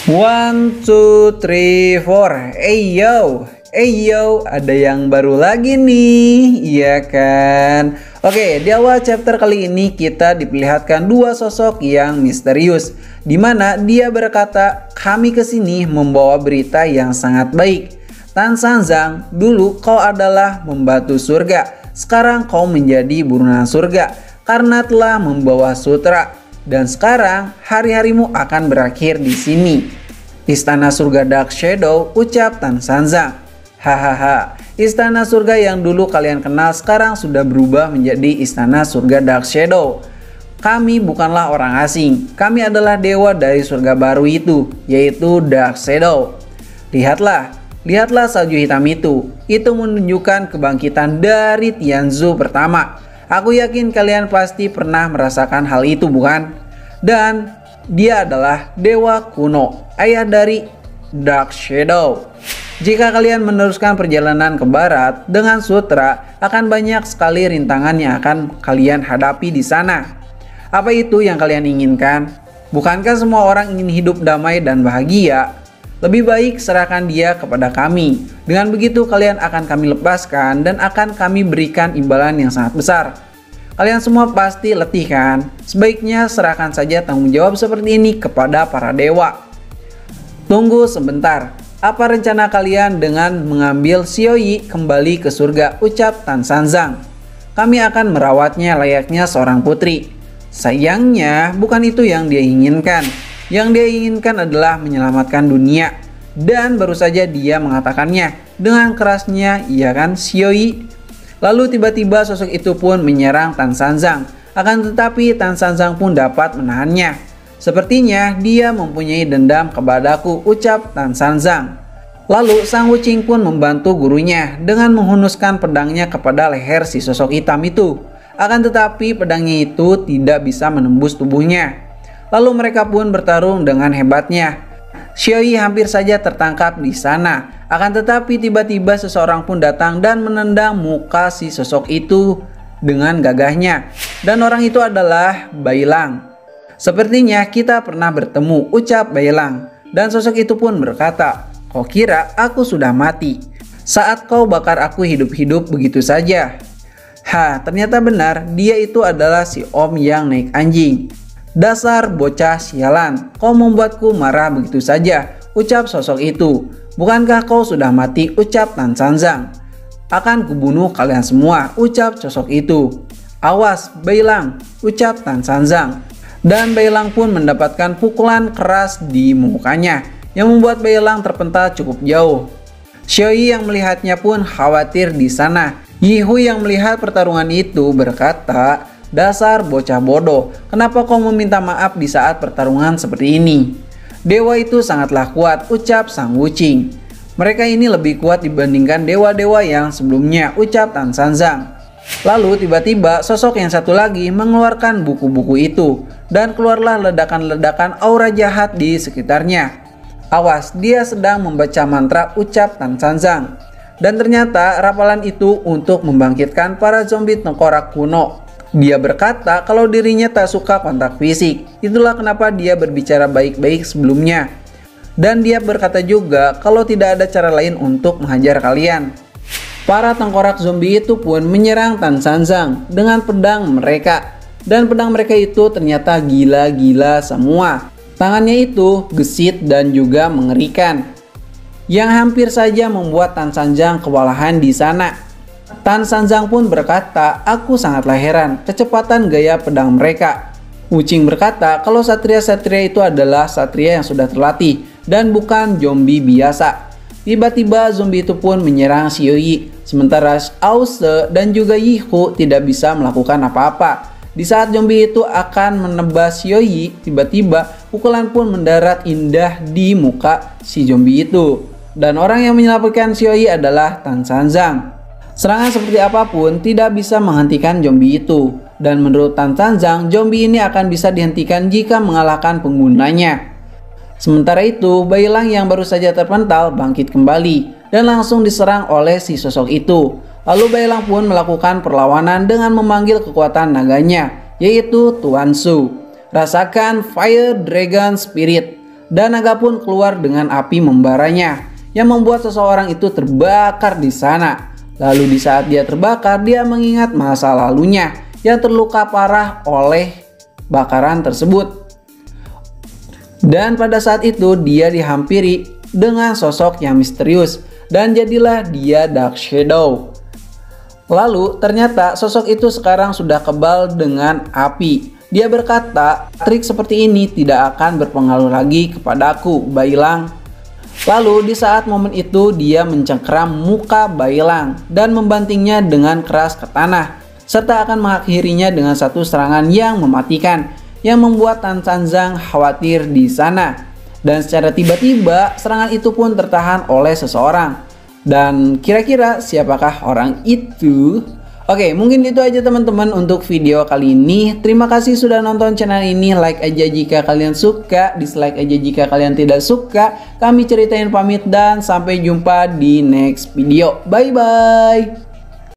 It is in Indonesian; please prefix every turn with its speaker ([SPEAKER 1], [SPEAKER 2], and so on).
[SPEAKER 1] One, two, three, four. Yo, ada yang baru lagi nih, iya kan? Oke, di awal chapter kali ini kita diperlihatkan dua sosok yang misterius, di mana dia berkata, kami kesini membawa berita yang sangat baik. Tan Sanzang, dulu kau adalah membantu surga, sekarang kau menjadi buronan surga karena telah membawa sutra, dan sekarang hari-harimu akan berakhir di sini. Istana surga Dark Shadow, ucap Tan Sanzang. Hahaha, istana surga yang dulu kalian kenal sekarang sudah berubah menjadi istana surga Dark Shadow. Kami bukanlah orang asing, kami adalah dewa dari surga baru itu, yaitu Dark Shadow. Lihatlah salju hitam itu menunjukkan kebangkitan dari Tianzu pertama. Aku yakin kalian pasti pernah merasakan hal itu, bukan? Dan dia adalah dewa kuno, ayah dari Dark Shadow. Jika kalian meneruskan perjalanan ke barat dengan sutra, akan banyak sekali rintangan yang akan kalian hadapi di sana. Apa itu yang kalian inginkan? Bukankah semua orang ingin hidup damai dan bahagia? Lebih baik serahkan dia kepada kami. Dengan begitu kalian akan kami lepaskan dan akan kami berikan imbalan yang sangat besar. Kalian semua pasti letih kan? Sebaiknya serahkan saja tanggung jawab seperti ini kepada para dewa. Tunggu sebentar. Apa rencana kalian dengan mengambil Xiaoyi kembali ke surga, ucap Tan Sanzang. Kami akan merawatnya layaknya seorang putri. Sayangnya bukan itu yang dia inginkan. Yang dia inginkan adalah menyelamatkan dunia. Dan baru saja dia mengatakannya dengan kerasnya, iya kan Xiaoyi? Lalu tiba-tiba sosok itu pun menyerang Tan Sanzang. Akan tetapi Tan Sanzang pun dapat menahannya. Sepertinya dia mempunyai dendam kepadaku, ucap Tan Sanzang. Lalu Sang Wuqing pun membantu gurunya dengan menghunuskan pedangnya kepada leher si sosok hitam itu. Akan tetapi pedangnya itu tidak bisa menembus tubuhnya. Lalu mereka pun bertarung dengan hebatnya. Xiaoyi hampir saja tertangkap di sana. Akan tetapi tiba-tiba seseorang pun datang dan menendang muka si sosok itu dengan gagahnya. Dan orang itu adalah Bailang. Sepertinya kita pernah bertemu, ucap Bailang. Dan sosok itu pun berkata, kau kira aku sudah mati saat kau bakar aku hidup-hidup begitu saja? Ternyata benar, dia itu adalah si om yang naik anjing. Dasar bocah sialan, kau membuatku marah begitu saja, ucap sosok itu. Bukankah kau sudah mati, ucap Tan Sanzang. Akan kubunuh kalian semua, ucap sosok itu. Awas Bailang, ucap Tan Sanzang. Dan Bailang pun mendapatkan pukulan keras di mukanya yang membuat Bailang terpental cukup jauh. Xiaoyi yang melihatnya pun khawatir di sana. Yihui yang melihat pertarungan itu berkata, dasar bocah bodoh, kenapa kau meminta maaf di saat pertarungan seperti ini? Dewa itu sangatlah kuat, ucap Sang Wuqing. Mereka ini lebih kuat dibandingkan dewa-dewa yang sebelumnya, ucap Tan Sanzang. Lalu tiba-tiba sosok yang satu lagi mengeluarkan buku-buku itu dan keluarlah ledakan-ledakan aura jahat di sekitarnya. Awas, dia sedang membaca mantra, ucap Tan Sanzang. Dan ternyata rapalan itu untuk membangkitkan para zombie tengkorak kuno. Dia berkata kalau dirinya tak suka kontak fisik. Itulah kenapa dia berbicara baik-baik sebelumnya. Dan dia berkata juga kalau tidak ada cara lain untuk menghajar kalian. Para tengkorak zombie itu pun menyerang Tan Sanzang dengan pedang mereka. Dan pedang mereka itu ternyata gila-gila semua. Tangannya itu gesit dan juga mengerikan. Yang hampir saja membuat Tan Sanzang kewalahan di sana. Tan Sanzang pun berkata, aku sangatlah heran kecepatan gaya pedang mereka. Wuqing berkata kalau satria-satria itu adalah satria yang sudah terlatih dan bukan zombie biasa. Tiba-tiba zombie itu pun menyerang Xiaoyi, sementara Ause dan juga Yihu tidak bisa melakukan apa-apa. Di saat zombie itu akan menebas Xiaoyi, tiba-tiba pukulan pun mendarat indah di muka si zombie itu. Dan orang yang menyelamatkan Xiaoyi adalah Tan Sanzang. Serangan seperti apapun tidak bisa menghentikan zombie itu. Dan menurut Tan Sanzang, zombie ini akan bisa dihentikan jika mengalahkan penggunanya. Sementara itu, Bailang yang baru saja terpental bangkit kembali dan langsung diserang oleh si sosok itu. Lalu Bailang pun melakukan perlawanan dengan memanggil kekuatan naganya, yaitu Tuan Su. Rasakan Fire Dragon Spirit. dan naga pun keluar dengan api membaranya yang membuat seseorang itu terbakar di sana. Lalu di saat dia terbakar, dia mengingat masa lalunya yang terluka parah oleh bakaran tersebut. Dan pada saat itu dia dihampiri dengan sosok yang misterius dan jadilah dia Dark Shadow. Lalu ternyata sosok itu sekarang sudah kebal dengan api. Dia berkata, trik seperti ini tidak akan berpengaruh lagi kepadaku, Bailang. Lalu di saat momen itu dia mencengkeram muka Bailang dan membantingnya dengan keras ke tanah, serta akan mengakhirinya dengan satu serangan yang mematikan, yang membuat Tan Sanzang khawatir di sana. Dan secara tiba-tiba serangan itu pun tertahan oleh seseorang. Dan kira-kira siapakah orang itu? Oke, mungkin itu aja teman-teman untuk video kali ini. Terima kasih sudah nonton channel ini. Like aja jika kalian suka, dislike aja jika kalian tidak suka. Kami Ceritain pamit dan sampai jumpa di next video. Bye-bye.